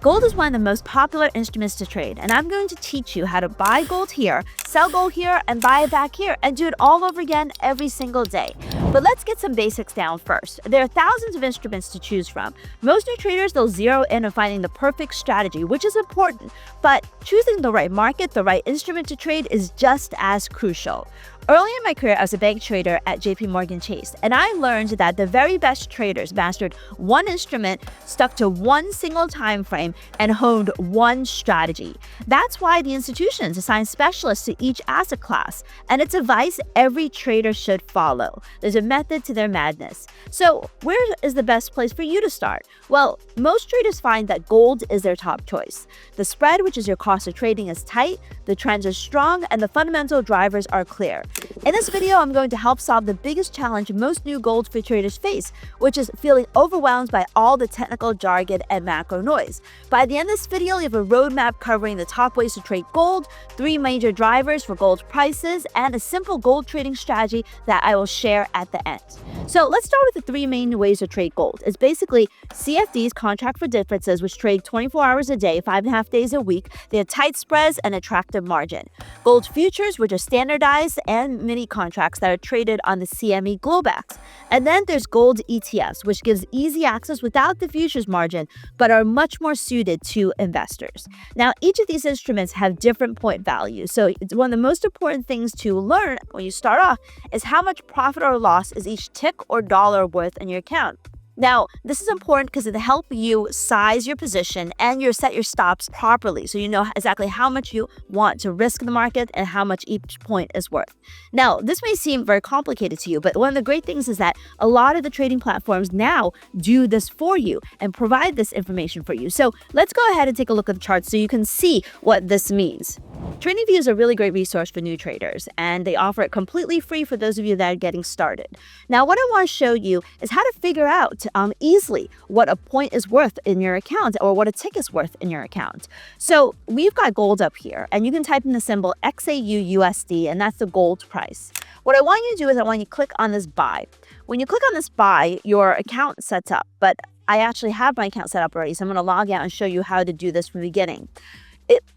Gold is one of the most popular instruments to trade, and I'm going to teach you how to buy gold here, sell gold here, and buy it back here, and do it all over again every single day. But let's get some basics down first. There are thousands of instruments to choose from. Most new traders, they'll zero in on finding the perfect strategy, which is important, but choosing the right market, the right instrument to trade is just as crucial. Early in my career, I was a bank trader at JP Chase, and I learned that the very best traders mastered one instrument, stuck to one single time frame, and honed one strategy. That's why the institutions assign specialists to each asset class, and it's advice every trader should follow. There's a method to their madness. So where is the best place for you to start? Well, most traders find that gold is their top choice. The spread, which is your cost of trading, is tight, the trends are strong, and the fundamental drivers are clear. In this video, I'm going to help solve the biggest challenge most new gold traders face, which is feeling overwhelmed by all the technical jargon and macro noise. By the end of this video, you have a roadmap covering the top ways to trade gold, 3 major drivers for gold prices, and a simple gold trading strategy that I will share at the end. So let's start with the 3 main ways to trade gold. It's basically CFDs, contract for differences, which trade 24 hours a day, 5.5 days a week. They have tight spreads and attractive margin. Gold futures, which are standardized, and mini contracts that are traded on the CME Globex. And then there's gold ETFs, which gives easy access without the futures margin, but are much more suited to investors. Now, each of these instruments have different point values. So it's one of the most important things to learn when you start off is how much profit or loss is each tick or dollar worth in your account. Now, this is important because it'll help you size your position and set your stops properly so you know exactly how much you want to risk in the market and how much each point is worth. Now, this may seem very complicated to you, but one of the great things is that a lot of the trading platforms now do this for you and provide this information for you. So let's go ahead and take a look at the charts so you can see what this means. Tradingview is a really great resource for new traders, and they offer it completely free for those of you that are getting started. Now, what I want to show you is how to figure out easily what a point is worth in your account or what a tick is worth in your account. So we've got gold up here, and you can type in the symbol XAUUSD, and that's the gold price. What I want you to do is I want you to click on this buy. When you click on this buy, your account sets up, but I actually have my account set up already, so I'm going to log out and show you how to do this from the beginning.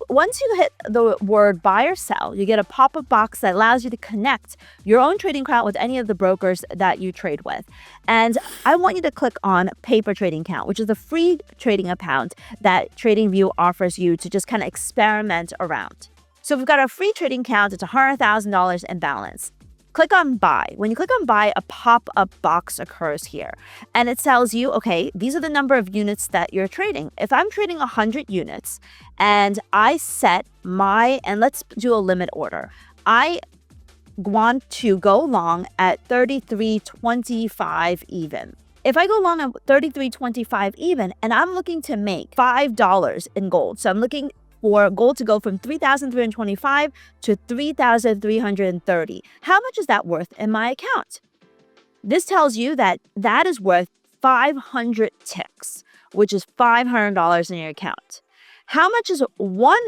Once you hit the word buy or sell, you get a pop-up box that allows you to connect your own trading account with any of the brokers that you trade with. And I want you to click on paper trading account, which is a free trading account that TradingView offers you to just kind of experiment around. So we've got a free trading account. It's $100,000 in balance. Click on buy. When you click on buy, a pop-up box occurs here, and it tells you, okay, these are the number of units that you're trading. If I'm trading 100 units and I set and let's do a limit order. I want to go long at 33.25 even. If I go long at 33.25 even and I'm looking to make $5 in gold, so I'm looking for gold to go from 3,325 to 3,330. How much is that worth in my account? This tells you that that is worth 500 ticks, which is $500 in your account. How much is 1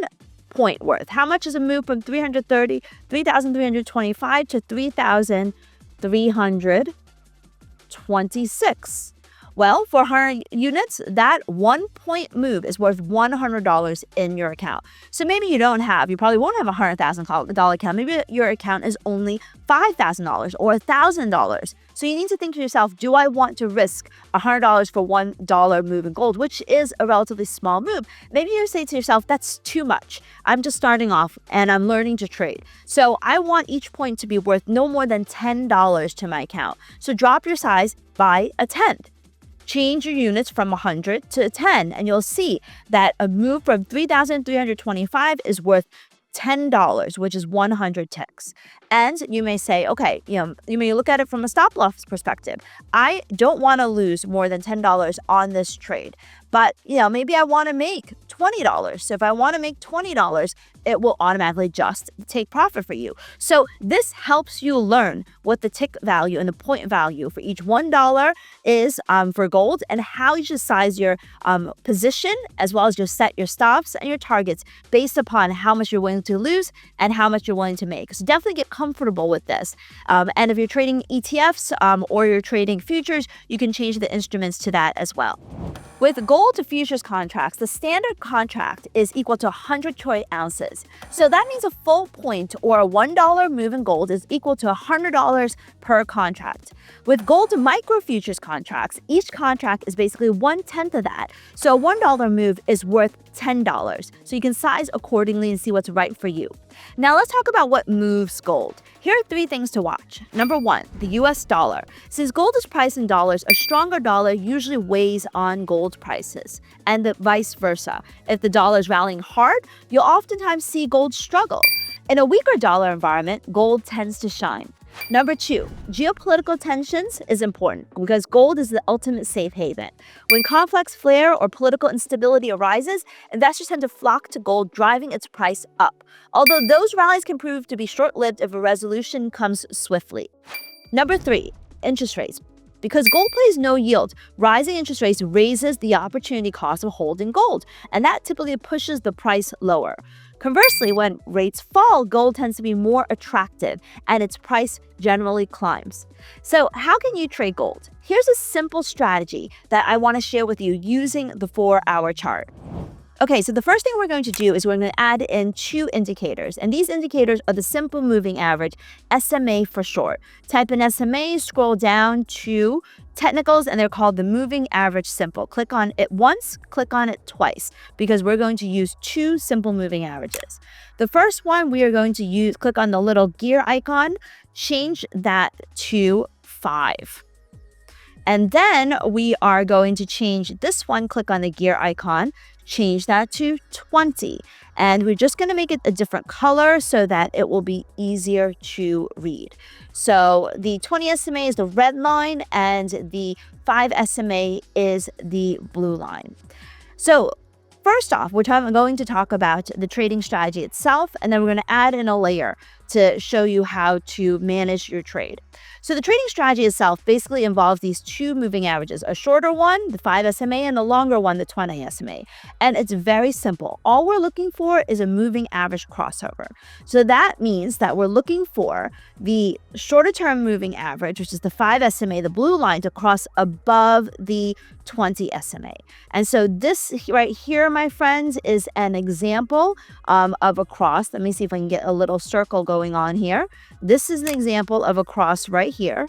point worth? How much is a move from 3,325 to 3,326? Well, for 100 units, that 1 point move is worth $100 in your account. So maybe you probably won't have a $100,000 account. Maybe your account is only $5,000 or $1,000. So you need to think to yourself, do I want to risk $100 for $1 move in gold, which is a relatively small move? Maybe you say to yourself, that's too much. I'm just starting off and I'm learning to trade. So I want each point to be worth no more than $10 to my account. So drop your size by a tenth. Change your units from 100 to 10, and you'll see that a move from 3,325 is worth $10, which is 100 ticks. And you may say, okay, you may look at it from a stop loss perspective. I don't want to lose more than $10 on this trade, but maybe I want to make $20. So if I want to make $20, it will automatically just take profit for you. So this helps you learn what the tick value and the point value for each $1 is for gold, and how you should size your position, as well as just set your stops and your targets based upon how much you're willing to lose and how much you're willing to make. So definitely get comfortable with this. And if you're trading ETFs or you're trading futures, you can change the instruments to that as well. With gold futures contracts, the standard contract is equal to 100 troy ounces. So that means a full point or a $1 move in gold is equal to $100 per contract. With gold micro futures contracts, each contract is basically 1/10 of that. So a $1 move is worth $10. So you can size accordingly and see what's right for you. Now let's talk about what moves gold. Here are 3 things to watch. Number 1, the US dollar. Since gold is priced in dollars, a stronger dollar usually weighs on gold prices, and the vice versa. If the dollar is rallying hard, you'll oftentimes see gold struggle. In a weaker dollar environment, gold tends to shine. Number 2, geopolitical tensions is important because gold is the ultimate safe haven. When conflicts flare or political instability arises, investors tend to flock to gold, driving its price up. Although those rallies can prove to be short-lived if a resolution comes swiftly. Number 3, interest rates. Because gold plays no yield, rising interest rates raises the opportunity cost of holding gold, and that typically pushes the price lower. Conversely, when rates fall, gold tends to be more attractive and its price generally climbs. So how can you trade gold? Here's a simple strategy that I want to share with you using the 4-hour chart. Okay, so the first thing we're going to do is we're going to add in 2 indicators, and these indicators are the simple moving average, SMA for short. Type in SMA, scroll down to technicals, and they're called the moving average simple. Click on it once, click on it twice, because we're going to use 2 simple moving averages. The first one we are going to click on the little gear icon, change that to 5. And then we are going to change this one, click on the gear icon, change that to 20. And we're just going to make it a different color so that it will be easier to read. So the 20 SMA is the red line and the 5 SMA is the blue line. So first off, we're going to talk about the trading strategy itself, and then we're going to add in a layer to show you how to manage your trade. So the trading strategy itself basically involves these 2 moving averages, a shorter one, the 5 SMA, and a longer one, the 20 SMA. And it's very simple. All we're looking for is a moving average crossover. So that means that we're looking for the shorter term moving average, which is the 5 SMA, the blue line, to cross above the 20 SMA. And so this right here, my friends, is an example of a cross. Let me see if I can get a little circle going on here. This is an example of a cross right here,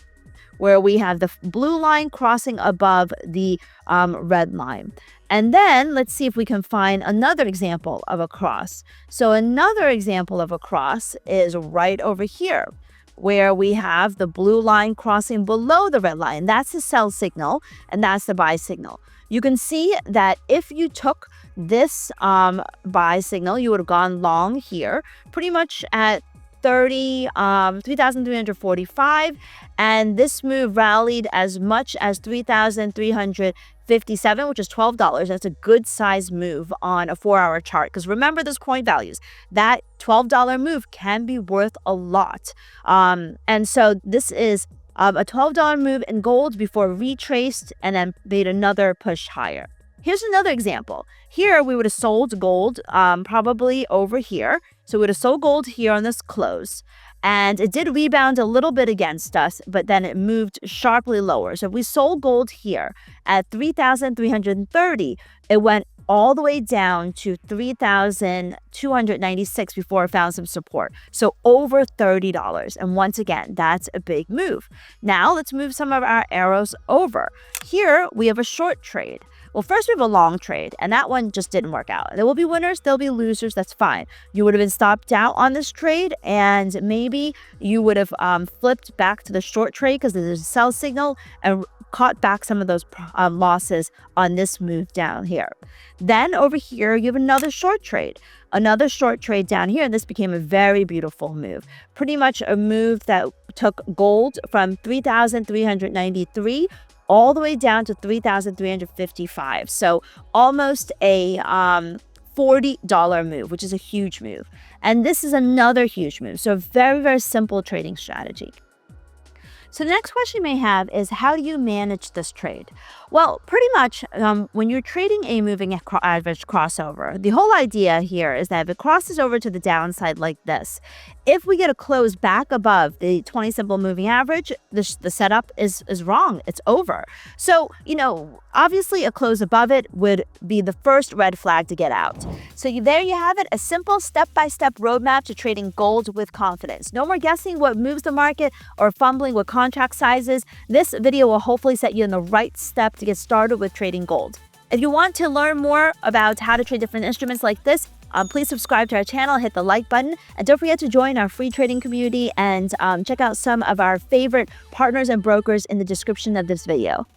where we have the blue line crossing above the red line. And then let's see if we can find another example of a cross. So another example of a cross is right over here, where we have the blue line crossing below the red line. That's the sell signal, and that's the buy signal. You can see that if you took this buy signal, you would have gone long here, pretty much at 3,345, and this move rallied as much as 3,357, which is $12. That's a good size move on a 4-hour chart, because remember those coin values. That $12 move can be worth a lot. And so this is a $12 move in gold before retraced and then made another push higher. Here's another example. Here we would have sold gold probably over here. So we would have sold gold here on this close. And it did rebound a little bit against us, but then it moved sharply lower. So if we sold gold here at 3,330, it went all the way down to 3,296 before it found some support. So over $30. And once again, that's a big move. Now let's move some of our arrows over. Here we have a short trade. Well, first we have a long trade, and that one just didn't work out. There will be winners, there'll be losers, that's fine. You would have been stopped out on this trade, and maybe you would have flipped back to the short trade because there's a sell signal and caught back some of those losses on this move down here. Then over here, you have another short trade down here, and this became a very beautiful move. Pretty much a move that took gold from 3,393 all the way down to 3,355. So almost a $40 move, which is a huge move. And this is another huge move. So a very, very simple trading strategy. So the next question you may have is, how do you manage this trade? Well, pretty much when you're trading a moving average crossover, the whole idea here is that if it crosses over to the downside like this, if we get a close back above the 20 simple moving average, the setup is wrong. It's over. So, obviously a close above it would be the first red flag to get out. So there you have it, a simple step-by-step roadmap to trading gold with confidence. No more guessing what moves the market or fumbling with contract sizes. This video will hopefully set you in the right step to get started with trading gold. If you want to learn more about how to trade different instruments like this, please subscribe to our channel, hit the like button, and don't forget to join our free trading community and check out some of our favorite partners and brokers in the description of this video.